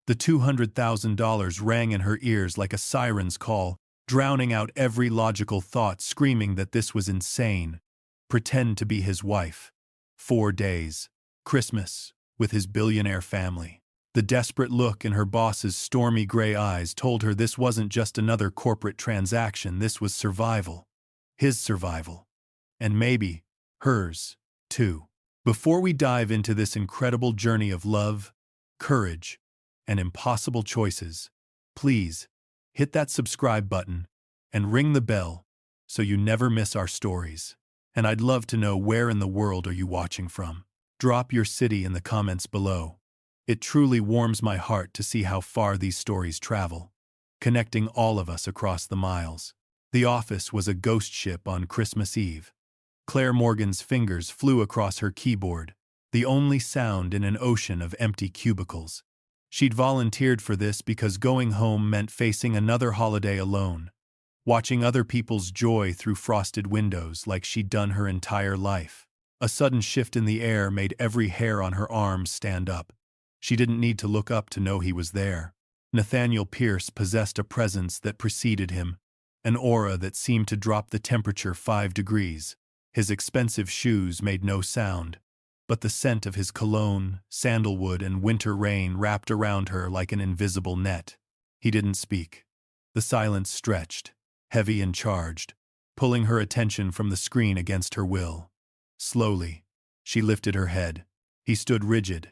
The $200,000 rang in her ears like a siren's call, drowning out every logical thought, screaming that this was insane. Pretend to be his wife. 4 days. Christmas, with his billionaire family. The desperate look in her boss's stormy gray eyes told her this wasn't just another corporate transaction, this was survival. His survival. And maybe hers, too. Before we dive into this incredible journey of love, courage, and impossible choices, please hit that subscribe button and ring the bell so you never miss our stories. And I'd love to know, where in the world are you watching from? Drop your city in the comments below. It truly warms my heart to see how far these stories travel, connecting all of us across the miles. The office was a ghost ship on Christmas Eve. Claire Morgan's fingers flew across her keyboard, the only sound in an ocean of empty cubicles. She'd volunteered for this because going home meant facing another holiday alone, watching other people's joy through frosted windows like she'd done her entire life. A sudden shift in the air made every hair on her arms stand up. She didn't need to look up to know he was there. Nathaniel Pierce possessed a presence that preceded him, an aura that seemed to drop the temperature 5 degrees. His expensive shoes made no sound, but the scent of his cologne, sandalwood, and winter rain wrapped around her like an invisible net. He didn't speak. The silence stretched, heavy and charged, pulling her attention from the screen against her will. Slowly, she lifted her head. He stood rigid,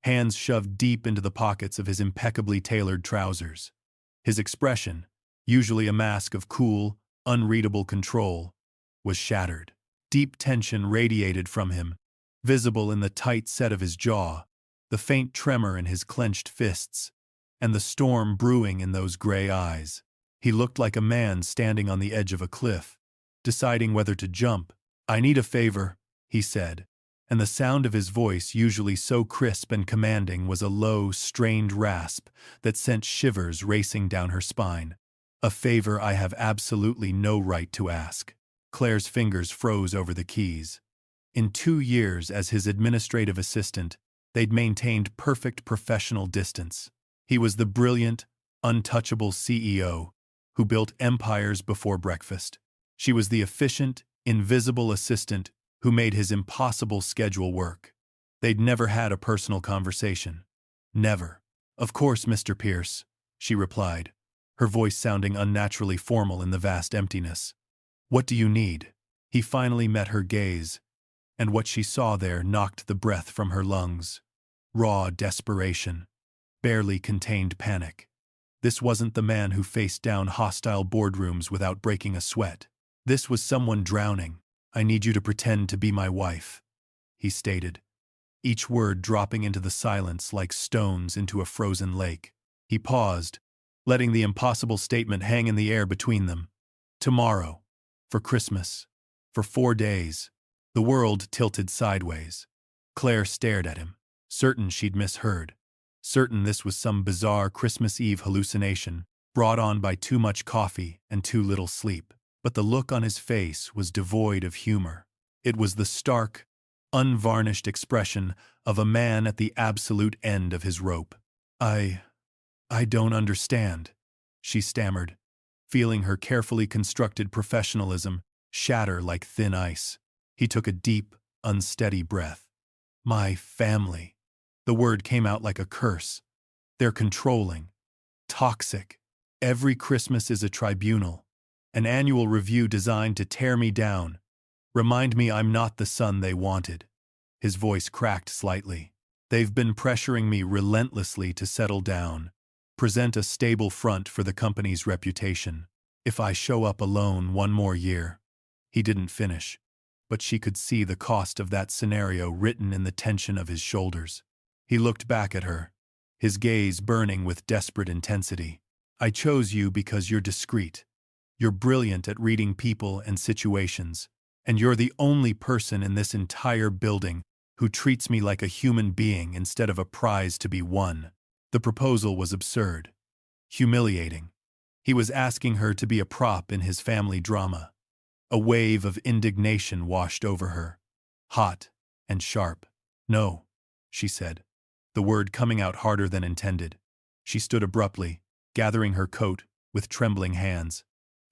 hands shoved deep into the pockets of his impeccably tailored trousers. His expression, usually a mask of cool, unreadable control, was shattered. Deep tension radiated from him, visible in the tight set of his jaw, the faint tremor in his clenched fists, and the storm brewing in those gray eyes. He looked like a man standing on the edge of a cliff, deciding whether to jump. "I need a favor," he said, and the sound of his voice, usually so crisp and commanding, was a low, strained rasp that sent shivers racing down her spine. "A favor I have absolutely no right to ask." Claire's fingers froze over the keys. In 2 years as his administrative assistant, they'd maintained perfect professional distance. He was the brilliant, untouchable CEO who built empires before breakfast. She was the efficient, invisible assistant who made his impossible schedule work. They'd never had a personal conversation. Never. "Of course, Mr. Pierce," she replied, her voice sounding unnaturally formal in the vast emptiness. "What do you need?" He finally met her gaze, and what she saw there knocked the breath from her lungs. Raw desperation, barely contained panic. This wasn't the man who faced down hostile boardrooms without breaking a sweat. This was someone drowning. "I need you to pretend to be my wife," he stated, each word dropping into the silence like stones into a frozen lake. He paused, letting the impossible statement hang in the air between them. "Tomorrow. For Christmas. For 4 days." The world tilted sideways. Claire stared at him, certain she'd misheard, certain this was some bizarre Christmas Eve hallucination brought on by too much coffee and too little sleep. But the look on his face was devoid of humor. It was the stark, unvarnished expression of a man at the absolute end of his rope. I don't understand," she stammered, feeling her carefully constructed professionalism shatter like thin ice. He took a deep, unsteady breath. "My family." The word came out like a curse. "They're controlling. Toxic. Every Christmas is a tribunal. An annual review designed to tear me down. Remind me I'm not the son they wanted." His voice cracked slightly. "They've been pressuring me relentlessly to settle down, present a stable front for the company's reputation. If I show up alone one more year." He didn't finish, but she could see the cost of that scenario written in the tension of his shoulders. He looked back at her, his gaze burning with desperate intensity. "I chose you because you're discreet. You're brilliant at reading people and situations, and you're the only person in this entire building who treats me like a human being instead of a prize to be won." The proposal was absurd, humiliating. He was asking her to be a prop in his family drama. A wave of indignation washed over her, hot and sharp. "No," she said, the word coming out harder than intended. She stood abruptly, gathering her coat with trembling hands.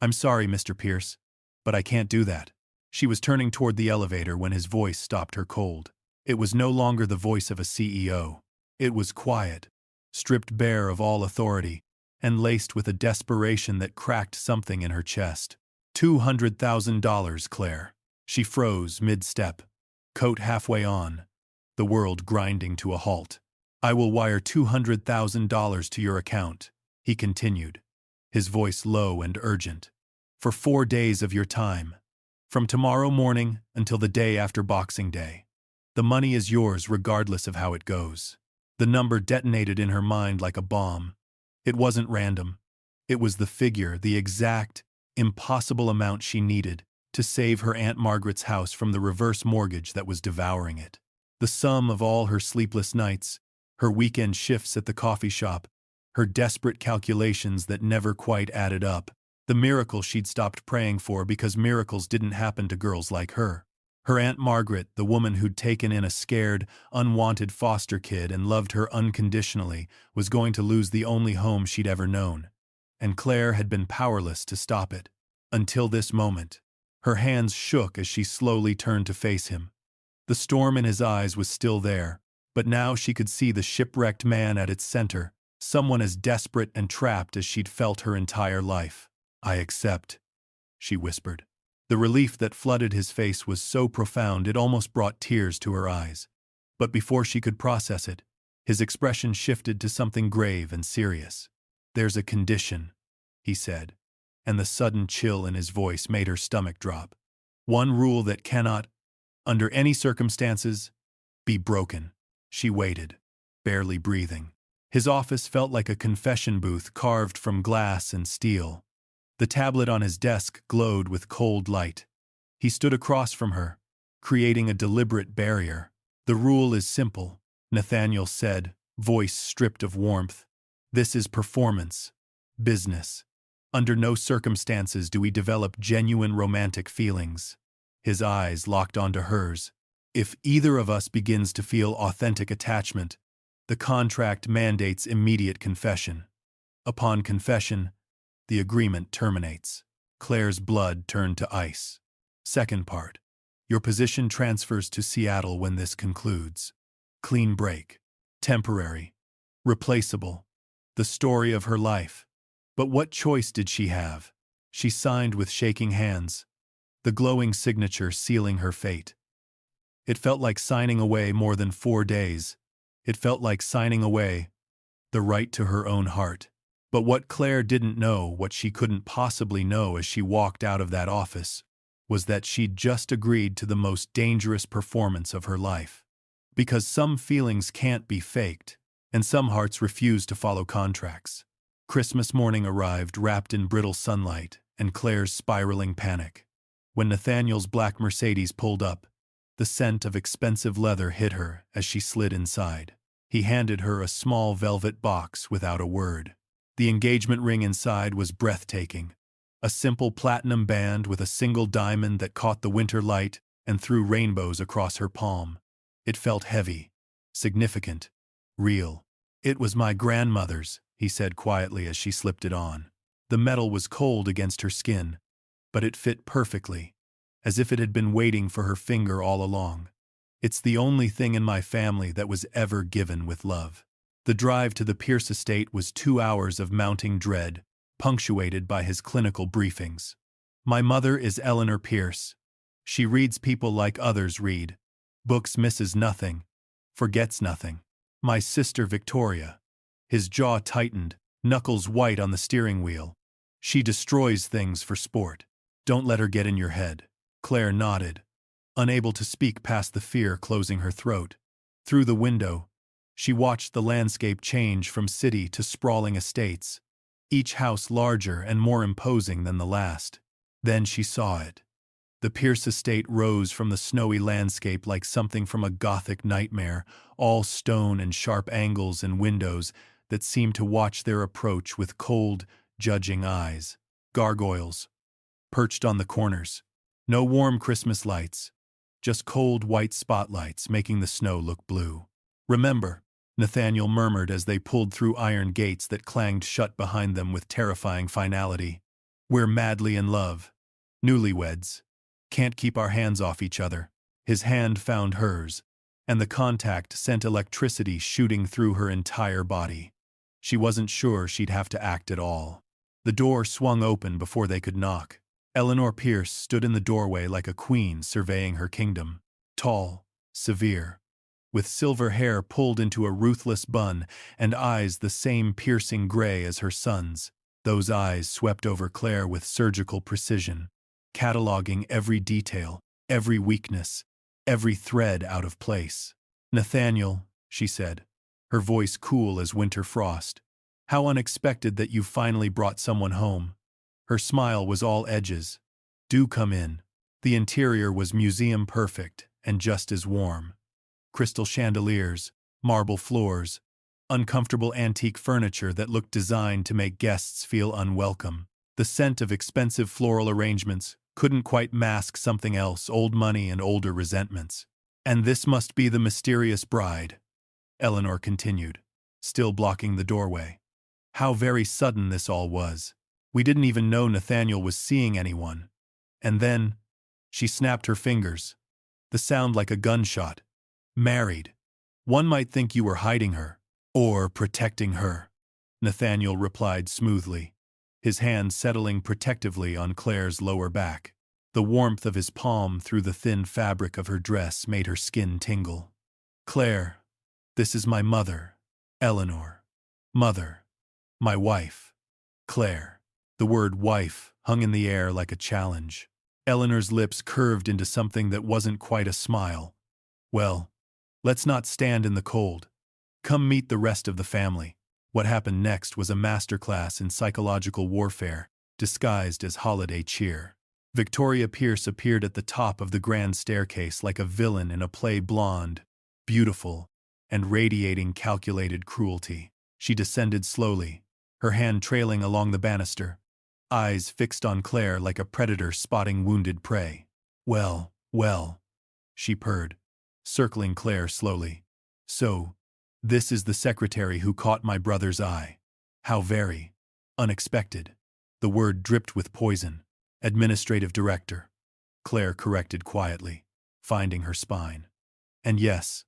"I'm sorry, Mr. Pierce, but I can't do that." She was turning toward the elevator when his voice stopped her cold. It was no longer the voice of a CEO. It was quiet, stripped bare of all authority, and laced with a desperation that cracked something in her chest. $200,000, Claire. She froze mid-step, coat halfway on, the world grinding to a halt. "I will wire $200,000 to your account," he continued, his voice low and urgent. "For 4 days of your time. From tomorrow morning until the day after Boxing Day. The money is yours regardless of how it goes." The number detonated in her mind like a bomb. It wasn't random. It was the figure, the exact, impossible amount she needed to save her Aunt Margaret's house from the reverse mortgage that was devouring it. The sum of all her sleepless nights, her weekend shifts at the coffee shop, her desperate calculations that never quite added up, the miracle she'd stopped praying for because miracles didn't happen to girls like her. Her Aunt Margaret, the woman who'd taken in a scared, unwanted foster kid and loved her unconditionally, was going to lose the only home she'd ever known. And Claire had been powerless to stop it. Until this moment. Her hands shook as she slowly turned to face him. The storm in his eyes was still there, but now she could see the shipwrecked man at its center, someone as desperate and trapped as she'd felt her entire life. "I accept," she whispered. The relief that flooded his face was so profound it almost brought tears to her eyes. But before she could process it, his expression shifted to something grave and serious. "There's a condition," he said, and the sudden chill in his voice made her stomach drop. "One rule that cannot, under any circumstances, be broken." She waited, barely breathing. His office felt like a confession booth carved from glass and steel. The tablet on his desk glowed with cold light. He stood across from her, creating a deliberate barrier. "The rule is simple," Nathaniel said, voice stripped of warmth. "This is performance, business. Under no circumstances do we develop genuine romantic feelings." His eyes locked onto hers. "If either of us begins to feel authentic attachment, the contract mandates immediate confession. Upon confession, the agreement terminates." Claire's blood turned to ice. Second part. "Your position transfers to Seattle when this concludes." Clean break. Temporary. Replaceable. The story of her life. But what choice did she have? She signed with shaking hands, the glowing signature sealing her fate. It felt like signing away more than 4 days. It felt like signing away the right to her own heart. But what Claire didn't know, what she couldn't possibly know as she walked out of that office, was that she'd just agreed to the most dangerous performance of her life. Because some feelings can't be faked, and some hearts refuse to follow contracts. Christmas morning arrived wrapped in brittle sunlight and Claire's spiraling panic. When Nathaniel's black Mercedes pulled up, the scent of expensive leather hit her as she slid inside. He handed her a small velvet box without a word. The engagement ring inside was breathtaking. A simple platinum band with a single diamond that caught the winter light and threw rainbows across her palm. It felt heavy, significant, real. "It was my grandmother's," he said quietly as she slipped it on. The metal was cold against her skin, but it fit perfectly, as if it had been waiting for her finger all along. "It's the only thing in my family that was ever given with love." The drive to the Pierce estate was 2 hours of mounting dread, punctuated by his clinical briefings. "My mother is Eleanor Pierce. She reads people like others read. Books, misses nothing, forgets nothing. My sister Victoria." His jaw tightened, knuckles white on the steering wheel. "She destroys things for sport. Don't let her get in your head." Claire nodded, unable to speak past the fear closing her throat. Through the window, she watched the landscape change from city to sprawling estates, each house larger and more imposing than the last. Then she saw it. The Pierce estate rose from the snowy landscape like something from a Gothic nightmare, all stone and sharp angles and windows that seemed to watch their approach with cold, judging eyes. Gargoyles, perched on the corners. No warm Christmas lights, just cold white spotlights making the snow look blue. "Remember," Nathaniel murmured as they pulled through iron gates that clanged shut behind them with terrifying finality. We're madly in love. Newlyweds. Can't keep our hands off each other. His hand found hers, and the contact sent electricity shooting through her entire body. She wasn't sure she'd have to act at all. The door swung open before they could knock. Eleanor Pierce stood in the doorway like a queen surveying her kingdom. Tall, severe, with silver hair pulled into a ruthless bun and eyes the same piercing gray as her son's. Those eyes swept over Claire with surgical precision, cataloging every detail, every weakness, every thread out of place. "Nathaniel," she said, her voice cool as winter frost. "How unexpected that you finally brought someone home." Her smile was all edges. "Do come in." The interior was museum perfect and just as warm. Crystal chandeliers, marble floors, uncomfortable antique furniture that looked designed to make guests feel unwelcome. The scent of expensive floral arrangements couldn't quite mask something else, old money and older resentments. "And this must be the mysterious bride," Eleanor continued, still blocking the doorway. "How very sudden this all was. We didn't even know Nathaniel was seeing anyone. And then," she snapped her fingers, the sound like a gunshot. "Married. One might think you were hiding her, or protecting her," Nathaniel replied smoothly, his hand settling protectively on Claire's lower back. The warmth of his palm through the thin fabric of her dress made her skin tingle. "Claire, this is my mother, Eleanor. Mother. My wife, Claire." The word wife hung in the air like a challenge. Eleanor's lips curved into something that wasn't quite a smile. "Well, let's not stand in the cold. Come meet the rest of the family." What happened next was a masterclass in psychological warfare, disguised as holiday cheer. Victoria Pierce appeared at the top of the grand staircase like a villain in a play, blonde, beautiful, and radiating calculated cruelty. She descended slowly, her hand trailing along the banister, eyes fixed on Claire like a predator spotting wounded prey. Well, she purred, circling Claire slowly. "So, this is the secretary who caught my brother's eye. How very unexpected." The word dripped with poison. "Administrative director," Claire corrected quietly, finding her spine. And yes,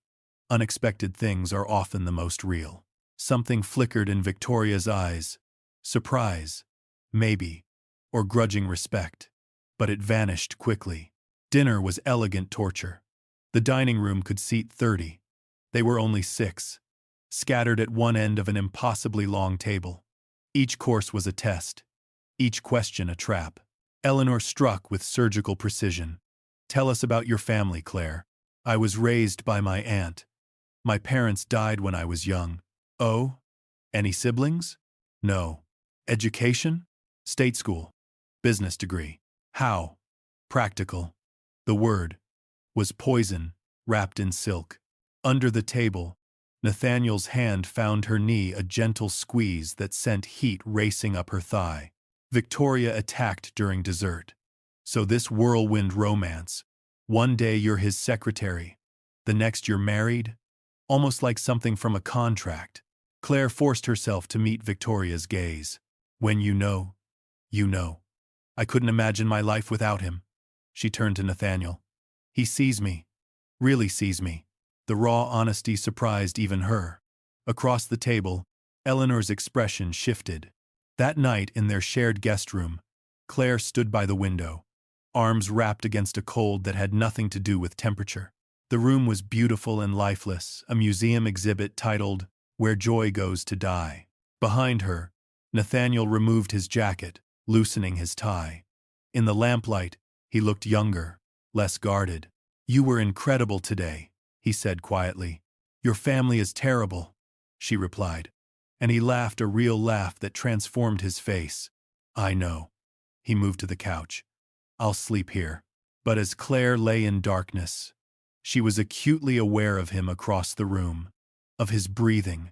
unexpected things are often the most real. Something flickered in Victoria's eyes. Surprise, maybe, or grudging respect. But it vanished quickly. Dinner was elegant torture. The dining room could seat 30. They were only 6, scattered at one end of an impossibly long table. Each course was a test, each question a trap. Eleanor struck with surgical precision. "Tell us about your family, Claire." "I was raised by my aunt. My parents died when I was young." "Oh? Any siblings?" "No." "Education?" "State school. Business degree." "How?" "Practical." The word was poison, wrapped in silk. Under the table, Nathaniel's hand found her knee, a gentle squeeze that sent heat racing up her thigh. Victoria attacked during dessert. "So this whirlwind romance. One day you're his secretary, the next you're married? Almost like something from a contract." Claire forced herself to meet Victoria's gaze. "When you know, you know. I couldn't imagine my life without him." She turned to Nathaniel. "He sees me, really sees me." The raw honesty surprised even her. Across the table, Eleanor's expression shifted. That night in their shared guest room, Claire stood by the window, arms wrapped against a cold that had nothing to do with temperature. The room was beautiful and lifeless, a museum exhibit titled, "Where Joy Goes to Die." Behind her, Nathaniel removed his jacket, loosening his tie. In the lamplight, he looked younger, less guarded. "You were incredible today," he said quietly. "Your family is terrible," she replied. And he laughed, a real laugh that transformed his face. "I know." He moved to the couch. "I'll sleep here." But as Claire lay in darkness, she was acutely aware of him across the room, of his breathing,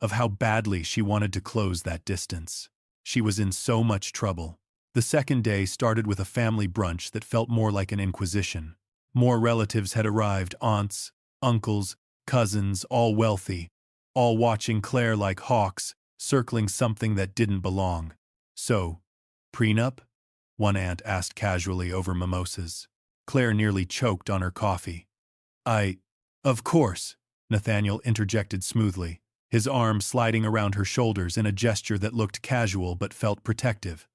of how badly she wanted to close that distance. She was in so much trouble. The second day started with a family brunch that felt more like an inquisition. More relatives had arrived, aunts, uncles, cousins, all wealthy, all watching Claire like hawks, circling something that didn't belong. So, prenup? One aunt asked casually over mimosas. Claire nearly choked on her coffee. Of course, Nathaniel interjected smoothly, his arm sliding around her shoulders in a gesture that looked casual but felt protective.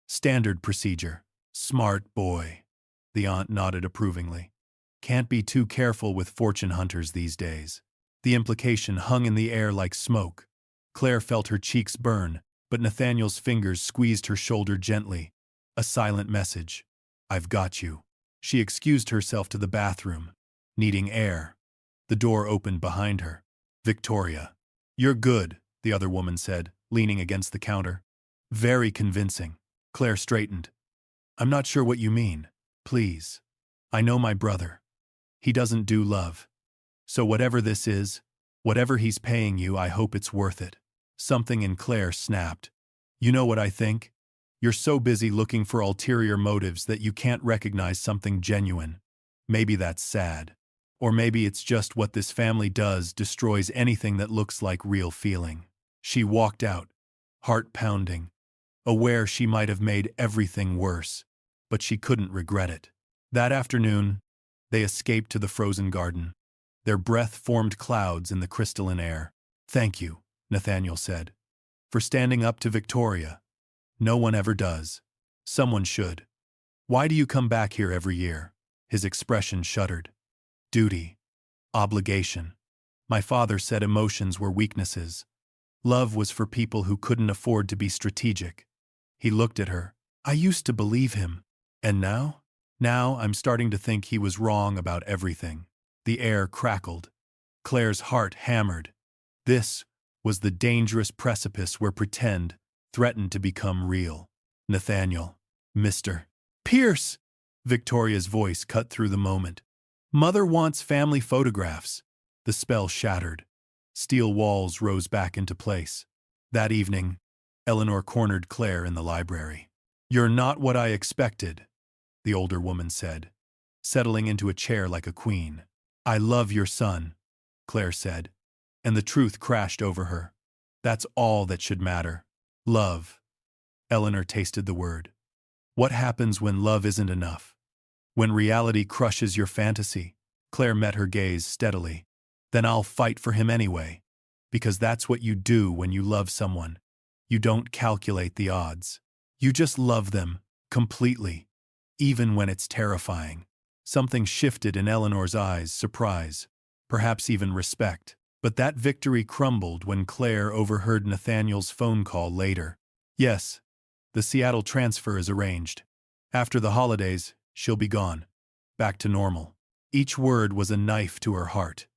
Standard procedure. Smart boy. The aunt nodded approvingly. Can't be too careful with fortune hunters these days. The implication hung in the air like smoke. Claire felt her cheeks burn, but Nathaniel's fingers squeezed her shoulder gently. A silent message. I've got you. She excused herself to the bathroom, needing air. The door opened behind her. Victoria. You're good, the other woman said, leaning against the counter. Very convincing. Claire straightened. I'm not sure what you mean. Please. I know my brother. He doesn't do love. So whatever this is, whatever he's paying you, I hope it's worth it. Something in Claire snapped. You know what I think? You're so busy looking for ulterior motives that you can't recognize something genuine. Maybe that's sad. Or maybe it's just what this family does, destroys anything that looks like real feeling. She walked out, heart pounding, aware she might have made everything worse, but she couldn't regret it. That afternoon, they escaped to the frozen garden. Their breath formed clouds in the crystalline air. Thank you, Nathaniel said, for standing up to Victoria. No one ever does. Someone should. Why do you come back here every year? His expression shuddered. Duty. Obligation. My father said emotions were weaknesses. Love was for people who couldn't afford to be strategic. He looked at her. I used to believe him. And now? Now I'm starting to think he was wrong about everything. The air crackled. Claire's heart hammered. This was the dangerous precipice where pretend threatened to become real. Nathaniel. Mr. Pierce! Victoria's voice cut through the moment. Mother wants family photographs. The spell shattered. Steel walls rose back into place. That evening, Eleanor cornered Claire in the library. You're not what I expected, the older woman said, settling into a chair like a queen. I love your son, Claire said, and the truth crashed over her. That's all that should matter. Love. Eleanor tasted the word. What happens when love isn't enough? When reality crushes your fantasy? Claire met her gaze steadily. Then I'll fight for him anyway. Because that's what you do when you love someone. You don't calculate the odds. You just love them, completely. Even when it's terrifying. Something shifted in Eleanor's eyes, surprise, perhaps even respect. But that victory crumbled when Claire overheard Nathaniel's phone call later. Yes, the Seattle transfer is arranged. After the holidays, she'll be gone. Back to normal. Each word was a knife to her heart.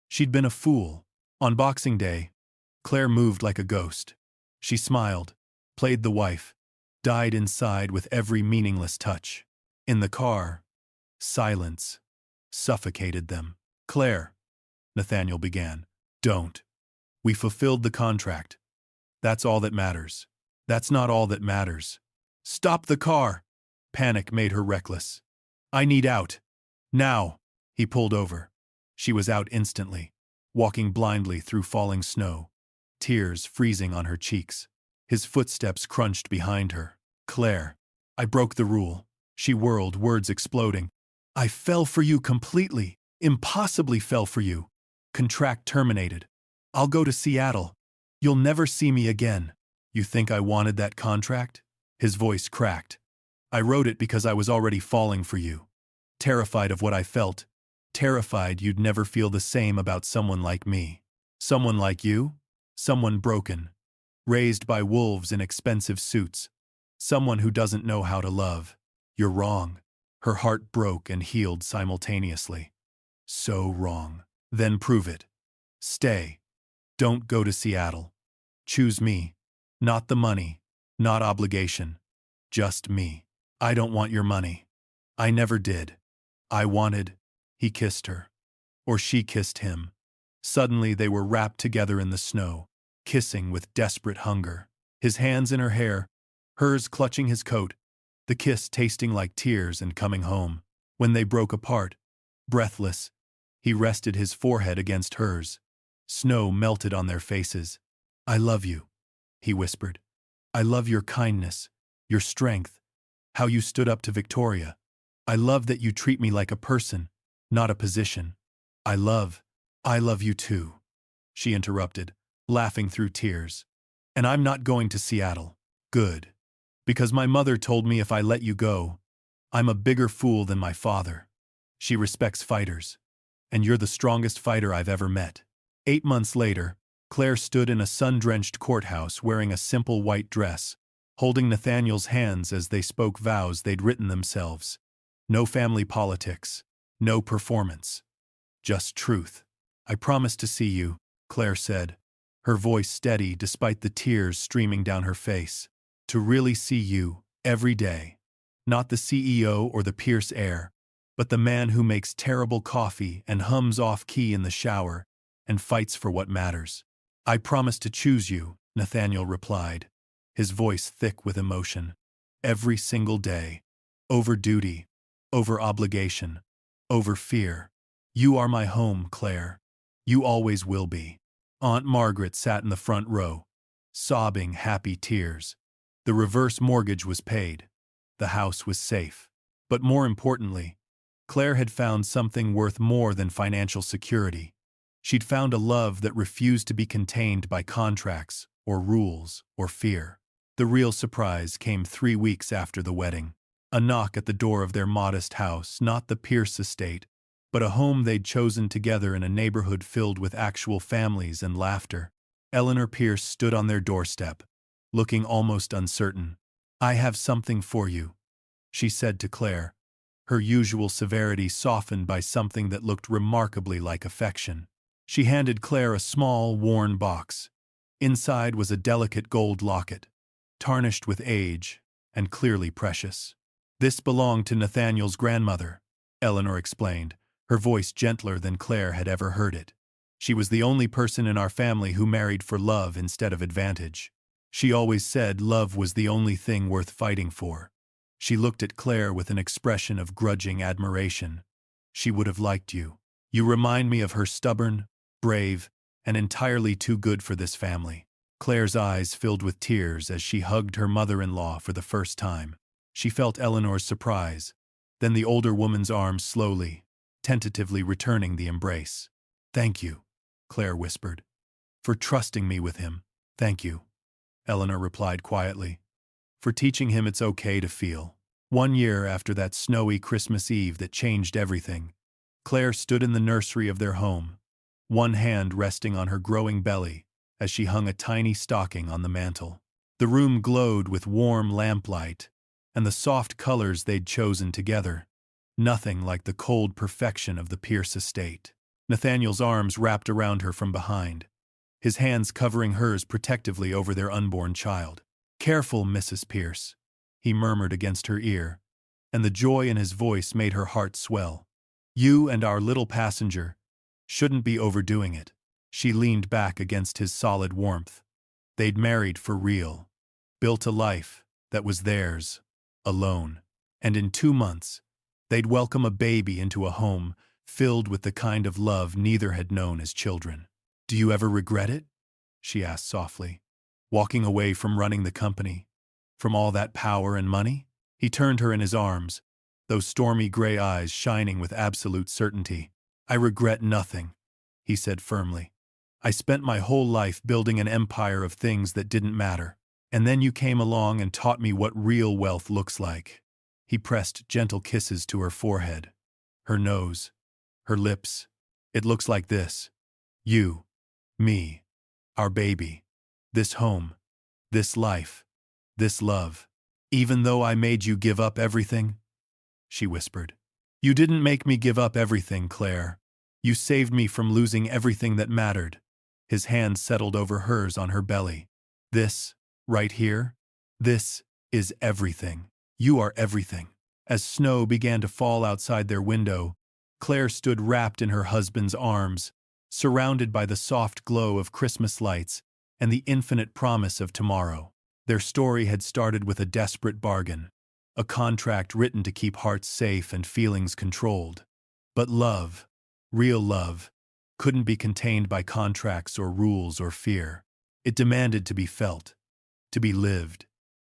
She'd been a fool. On Boxing Day, Claire moved like a ghost. She smiled, played the wife, died inside with every meaningless touch. In the car, silence suffocated them. Claire, Nathaniel began. Don't. We fulfilled the contract. That's all that matters. That's not all that matters. Stop the car! Panic made her reckless. I need out. Now! He pulled over. She was out instantly, walking blindly through falling snow, tears freezing on her cheeks. His footsteps crunched behind her. Claire. I broke the rule. She whirled, words exploding. I fell for you completely. Impossibly fell for you. Contract terminated. I'll go to Seattle. You'll never see me again. You think I wanted that contract? His voice cracked. I wrote it because I was already falling for you. Terrified of what I felt. Terrified you'd never feel the same about someone like me. Someone like you? Someone broken. Raised by wolves in expensive suits. Someone who doesn't know how to love. You're wrong. Her heart broke and healed simultaneously. So wrong. Then prove it. Stay. Don't go to Seattle. Choose me. Not the money. Not obligation. Just me. I don't want your money. I never did. I wanted. He kissed her. Or she kissed him. Suddenly they were wrapped together in the snow, kissing with desperate hunger. His hands in her hair, hers clutching his coat, the kiss tasting like tears and coming home. When they broke apart, breathless, he rested his forehead against hers. Snow melted on their faces. "I love you," he whispered. "I love your kindness, your strength, how you stood up to Victoria. I love that you treat me like a person, not a position. I love you too," she interrupted, laughing through tears. "And I'm not going to Seattle. Good. Because my mother told me if I let you go, I'm a bigger fool than my father. She respects fighters. And you're the strongest fighter I've ever met." 8 months later, Claire stood in a sun-drenched courthouse wearing a simple white dress, holding Nathaniel's hands as they spoke vows they'd written themselves. No family politics, no performance. Just truth. "I promise to see you," Claire said, her voice steady despite the tears streaming down her face. "To really see you, every day. Not the CEO or the Pierce heir, but the man who makes terrible coffee and hums off-key in the shower and fights for what matters." "I promise to choose you," Nathaniel replied, his voice thick with emotion. "Every single day. Over duty, over obligation, over fear. You are my home, Claire. You always will be." Aunt Margaret sat in the front row, sobbing happy tears. The reverse mortgage was paid. The house was safe. But more importantly, Claire had found something worth more than financial security. She'd found a love that refused to be contained by contracts or rules or fear. The real surprise came 3 weeks after the wedding. A knock at the door of their modest house, not the Pierce estate, but a home they'd chosen together in a neighborhood filled with actual families and laughter. Eleanor Pierce stood on their doorstep, looking almost uncertain. "I have something for you," she said to Claire, her usual severity softened by something that looked remarkably like affection. She handed Claire a small, worn box. Inside was a delicate gold locket, tarnished with age and clearly precious. "This belonged to Nathaniel's grandmother," Eleanor explained, her voice gentler than Claire had ever heard it. "She was the only person in our family who married for love instead of advantage. She always said love was the only thing worth fighting for." She looked at Claire with an expression of grudging admiration. "She would have liked you. You remind me of her, stubborn, brave, and entirely too good for this family." Claire's eyes filled with tears as she hugged her mother-in-law for the first time. She felt Eleanor's surprise, then the older woman's arms slowly, tentatively returning the embrace. "Thank you," Claire whispered. "For trusting me with him. Thank you," Eleanor replied quietly. "For teaching him it's okay to feel." 1 year after that snowy Christmas Eve that changed everything, Claire stood in the nursery of their home, one hand resting on her growing belly as she hung a tiny stocking on the mantel. The room glowed with warm lamplight and the soft colors they'd chosen together, nothing like the cold perfection of the Pierce estate. Nathaniel's arms wrapped around her from behind, his hands covering hers protectively over their unborn child. "Careful, Mrs. Pierce," he murmured against her ear, and the joy in his voice made her heart swell. "You and our little passenger shouldn't be overdoing it." She leaned back against his solid warmth. They'd married for real, built a life that was theirs, alone. And in 2 months, they'd welcome a baby into a home filled with the kind of love neither had known as children. "Do you ever regret it?" she asked softly. "Walking away from running the company, from all that power and money?" He turned her in his arms, those stormy gray eyes shining with absolute certainty. "I regret nothing," he said firmly. "I spent my whole life building an empire of things that didn't matter. And then you came along and taught me what real wealth looks like." He pressed gentle kisses to her forehead, her nose, her lips. "It looks like this. You, me, our baby, this home, this life, this love. Even though I made you give up everything," she whispered. "You didn't make me give up everything, Claire. You saved me from losing everything that mattered." His hand settled over hers on her belly. "This, right here, this is everything. You are everything." As snow began to fall outside their window, Claire stood wrapped in her husband's arms, surrounded by the soft glow of Christmas lights and the infinite promise of tomorrow. Their story had started with a desperate bargain, a contract written to keep hearts safe and feelings controlled. But love, real love, couldn't be contained by contracts or rules or fear. It demanded to be felt, to be lived,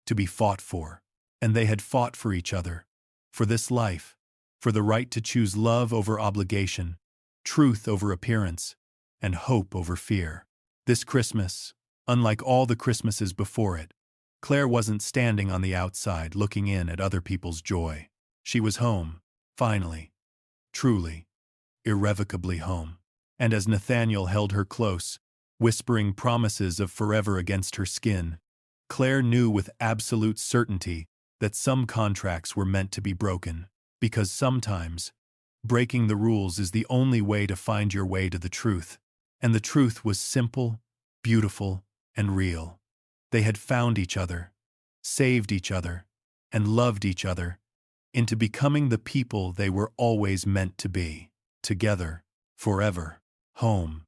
to be fought for. And they had fought for each other, for this life, for the right to choose love over obligation, truth over appearance, and hope over fear. This Christmas, unlike all the Christmases before it, Claire wasn't standing on the outside looking in at other people's joy. She was home, finally, truly, irrevocably home. And as Nathaniel held her close, whispering promises of forever against her skin, Claire knew with absolute certainty that some contracts were meant to be broken, because sometimes, breaking the rules is the only way to find your way to the truth. And the truth was simple, beautiful, and real. They had found each other, saved each other, and loved each other into becoming the people they were always meant to be, together, forever, home.